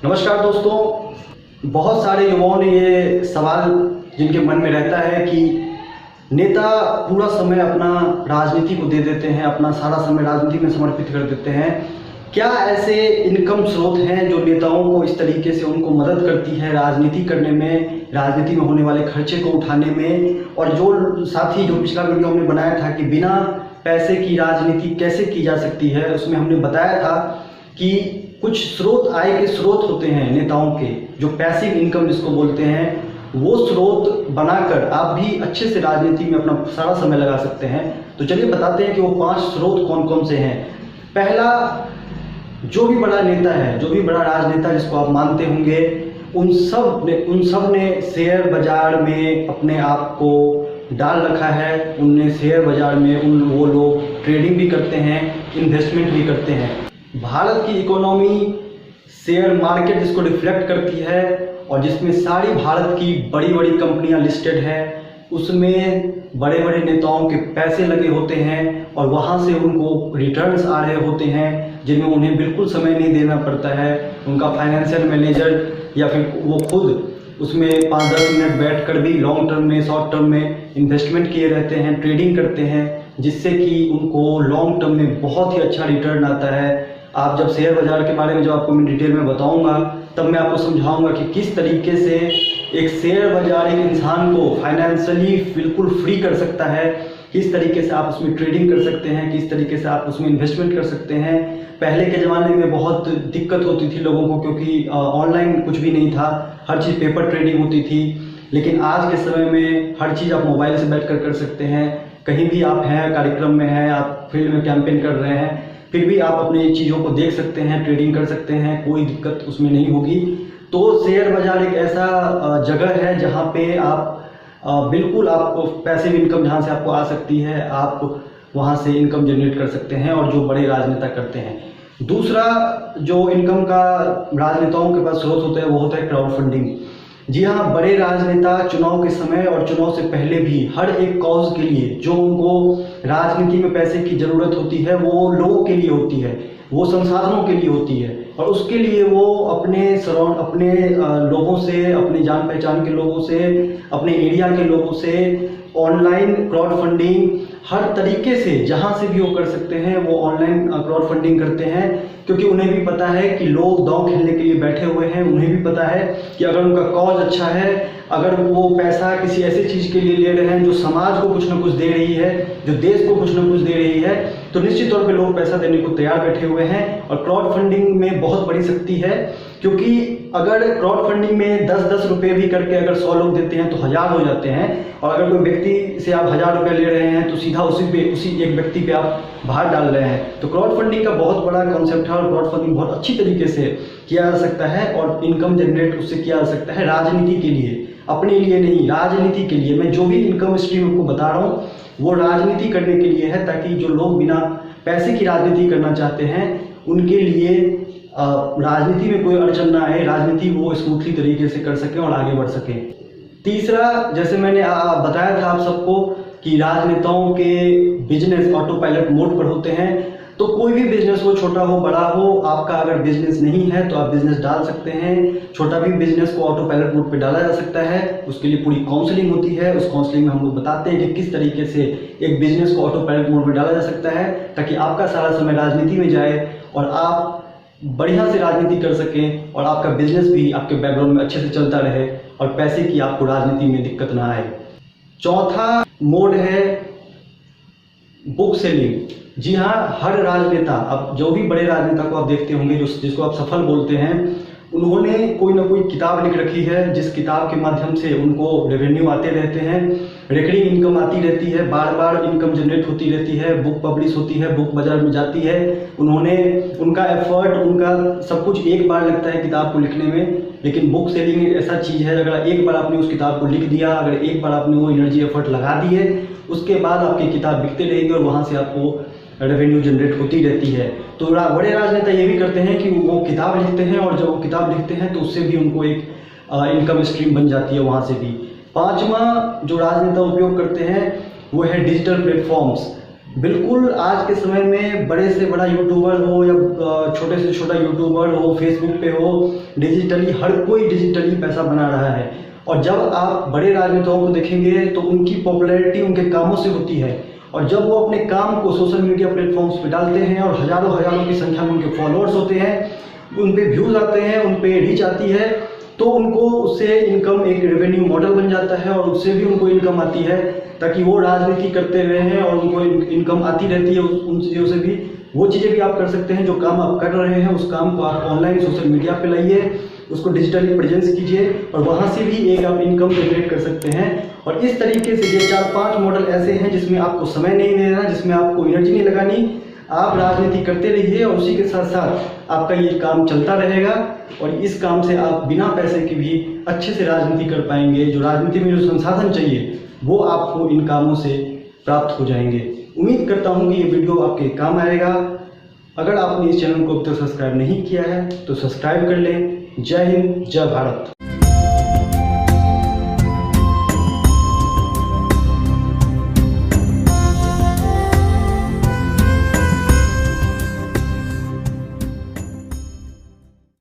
नमस्कार दोस्तों। बहुत सारे युवाओं ने ये सवाल जिनके मन में रहता है कि नेता पूरा समय अपना राजनीति को दे देते हैं, अपना सारा समय राजनीति में समर्पित कर देते हैं। क्या ऐसे इनकम स्रोत हैं जो नेताओं को इस तरीके से उनको मदद करती है राजनीति करने में, राजनीति में होने वाले खर्चे को उठाने में? और जो साथ ही जो पिछला वीडियो हमने बनाया था कि बिना पैसे की राजनीति कैसे की जा सकती है, उसमें हमने बताया था कि कुछ स्रोत, आय के स्रोत होते हैं नेताओं के, जो पैसिव इनकम जिसको बोलते हैं, वो स्रोत बनाकर आप भी अच्छे से राजनीति में अपना सारा समय लगा सकते हैं। तो चलिए बताते हैं कि वो 5 स्रोत कौन कौन से हैं। पहला, जो भी बड़ा नेता है, जो भी बड़ा राजनेता जिसको आप मानते होंगे, उन सब ने शेयर बाजार में अपने आप को डाल रखा है। उनने शेयर बाजार में वो लोग ट्रेडिंग भी करते हैं, इन्वेस्टमेंट भी करते हैं। भारत की इकोनॉमी शेयर मार्केट जिसको रिफ्लेक्ट करती है और जिसमें सारी भारत की बड़ी बड़ी कंपनियां लिस्टेड है, उसमें बड़े बड़े नेताओं के पैसे लगे होते हैं और वहां से उनको रिटर्न्स आ रहे होते हैं जिनमें उन्हें बिल्कुल समय नहीं देना पड़ता है। उनका फाइनेंशियल मैनेजर या फिर वो खुद उसमें 5-10 मिनट बैठकर भी लॉन्ग टर्म में, शॉर्ट टर्म में इन्वेस्टमेंट किए रहते हैं, ट्रेडिंग करते हैं, जिससे कि उनको लॉन्ग टर्म में बहुत ही अच्छा रिटर्न आता है। आप जब शेयर बाजार के बारे में जब आपको मैं डिटेल में बताऊंगा, तब मैं आपको समझाऊंगा कि किस तरीके से एक शेयर बाजार एक इंसान को फाइनेंशियली बिल्कुल फ्री कर सकता है, किस तरीके से आप उसमें ट्रेडिंग कर सकते हैं, किस तरीके से आप उसमें इन्वेस्टमेंट कर सकते हैं। पहले के ज़माने में बहुत दिक्कत होती थी लोगों को, क्योंकि ऑनलाइन कुछ भी नहीं था, हर चीज़ पेपर ट्रेडिंग होती थी। लेकिन आज के समय में हर चीज़ आप मोबाइल से बैठ कर सकते हैं। कहीं भी आप हैं, कार्यक्रम में हैं, आप फील्ड में कैंपेन कर रहे हैं, फिर भी आप अपनी चीज़ों को देख सकते हैं, ट्रेडिंग कर सकते हैं, कोई दिक्कत उसमें नहीं होगी। तो शेयर बाजार एक ऐसा जगह है जहाँ पे आप बिल्कुल आपको पैसिव इनकम जहाँ से आपको आ सकती है, आप वहाँ से इनकम जनरेट कर सकते हैं, और जो बड़े राजनेता करते हैं। दूसरा जो इनकम का राजनेताओं के पास स्रोत होता है वो होता है क्राउड फंडिंग। जी हाँ, बड़े राजनेता चुनाव के समय और चुनाव से पहले भी हर एक कॉज के लिए, जो उनको राजनीति में पैसे की जरूरत होती है, वो लोगों के लिए होती है, वो संसाधनों के लिए होती है, और उसके लिए वो अपने लोगों से, अपने जान पहचान के लोगों से, अपने एरिया के लोगों से ऑनलाइन क्राउड फंडिंग हर तरीके से जहां से भी वो कर सकते हैं, वो ऑनलाइन क्राउड फंडिंग करते हैं। क्योंकि उन्हें भी पता है कि लोग दांव खेलने के लिए बैठे हुए हैं, उन्हें भी पता है कि अगर उनका कॉज अच्छा है, अगर वो पैसा किसी ऐसी चीज़ के लिए ले रहे हैं जो समाज को कुछ ना कुछ दे रही है, जो देश को कुछ ना कुछ दे रही है, तो निश्चित तौर पे लोग पैसा देने को तैयार बैठे हुए हैं। और क्राउड फंडिंग में बहुत बड़ी शक्ति है, क्योंकि अगर क्राउड फंडिंग में 10-10 रुपये भी करके अगर 100 लोग देते हैं तो 1000 हो जाते हैं, और अगर कोई व्यक्ति से आप 1000 रुपये ले रहे हैं तो सीधा उसी एक व्यक्ति पे आप बाहर डाल रहे हैं। तो क्राउड फंडिंग का बहुत बड़ा कॉन्सेप्ट है, और क्राउड फंडिंग बहुत अच्छी तरीके से किया जा सकता है, और इनकम जनरेट उससे किया जा सकता है राजनीति के लिए, अपने लिए नहीं, राजनीति के लिए। मैं जो भी इनकम स्ट्रीम आपको बता रहा हूँ वो राजनीति करने के लिए है, ताकि जो लोग बिना पैसे की राजनीति करना चाहते हैं उनके लिए राजनीति में कोई अड़चन ना आए, राजनीति वो स्मूथली तरीके से कर सकें और आगे बढ़ सकें। तीसरा, जैसे मैंने बताया था आप सबको कि राजनेताओं के बिजनेस ऑटो पायलट मोड पर होते हैं। तो कोई भी बिजनेस हो, छोटा हो बड़ा हो, आपका अगर बिजनेस नहीं है तो आप बिजनेस डाल सकते हैं। छोटा भी बिजनेस को ऑटो पायलट मोड पे डाला जा सकता है। उसके लिए पूरी काउंसलिंग होती है। उस काउंसलिंग में हम लोग बताते हैं कि किस तरीके से एक बिजनेस को ऑटो पायलट मोड में डाला जा सकता है, ताकि आपका सारा समय राजनीति में जाए और आप बढ़िया से राजनीति कर सकें, और आपका बिजनेस भी आपके बैकग्राउंड में अच्छे से चलता रहे, और पैसे की आपको राजनीति में दिक्कत ना आए। चौथा मोड है बुक सेलिंग। जी हाँ, हर राजनेता, अब जो भी बड़े राजनेता को आप देखते होंगे, जिसको आप सफल बोलते हैं, उन्होंने कोई ना कोई किताब लिख रखी है, जिस किताब के माध्यम से उनको रेवेन्यू आते रहते हैं, रिकरिंग इनकम आती रहती है, बार बार इनकम जनरेट होती रहती है, बुक पब्लिश होती है, बुक बाजार में जाती है। उनका एफर्ट, उनका सब कुछ एक बार लगता है किताब को लिखने में। लेकिन बुक सेलिंग एक ऐसा चीज़ है, अगर एक बार आपने उस किताब को लिख दिया, अगर एक बार आपने वो एनर्जी एफर्ट लगा दी है, उसके बाद आपकी किताब बिकते रहेगी और वहाँ से आपको रेवेन्यू जनरेट होती रहती है। तो बड़े राजनेता ये भी करते हैं कि वो किताब लिखते हैं, और जब वो किताब लिखते हैं तो उससे भी उनको एक इनकम स्ट्रीम बन जाती है वहाँ से भी। पांचवा जो राजनेता उपयोग करते हैं वो है डिजिटल प्लेटफॉर्म्स। बिल्कुल, आज के समय में बड़े से बड़ा यूट्यूबर हो या छोटे से छोटा यूट्यूबर हो, फेसबुक पे हो, डिजिटली हर कोई डिजिटली पैसा बना रहा है। और जब आप बड़े राजनेताओं को देखेंगे तो उनकी पॉपुलैरिटी उनके कामों से होती है, और जब वो अपने काम को सोशल मीडिया प्लेटफॉर्म्स पे डालते हैं और हज़ारों हज़ारों की संख्या में उनके फॉलोअर्स होते हैं, उन पे व्यूज़ आते हैं, उन पे रीच आती है, तो उनको उससे इनकम एक रेवेन्यू मॉडल बन जाता है और उससे भी उनको इनकम आती है, ताकि वो राजनीति करते रहें और उनको इनकम आती रहती है उन चीज़ों से भी। वो चीज़ें भी आप कर सकते हैं, जो काम आप कर रहे हैं उस काम को आप ऑनलाइन सोशल मीडिया पे लाइए, उसको डिजिटली प्रेजेंस कीजिए और वहाँ से भी एक आप इनकम जनरेट कर सकते हैं। और इस तरीके से ये 4-5 मॉडल ऐसे हैं जिसमें आपको समय नहीं देना, जिसमें आपको एनर्जी नहीं लगानी, आप राजनीति करते रहिए और उसी के साथ साथ आपका ये काम चलता रहेगा और इस काम से आप बिना पैसे के भी अच्छे से राजनीति कर पाएंगे। जो राजनीति में जो संसाधन चाहिए वो आपको इन कामों से प्राप्त हो जाएंगे। उम्मीद करता हूँ कि ये वीडियो आपके काम आएगा। अगर आपने इस चैनल को अब तक सब्सक्राइब नहीं किया है तो सब्सक्राइब कर लें। जय हिंद, जय भारत।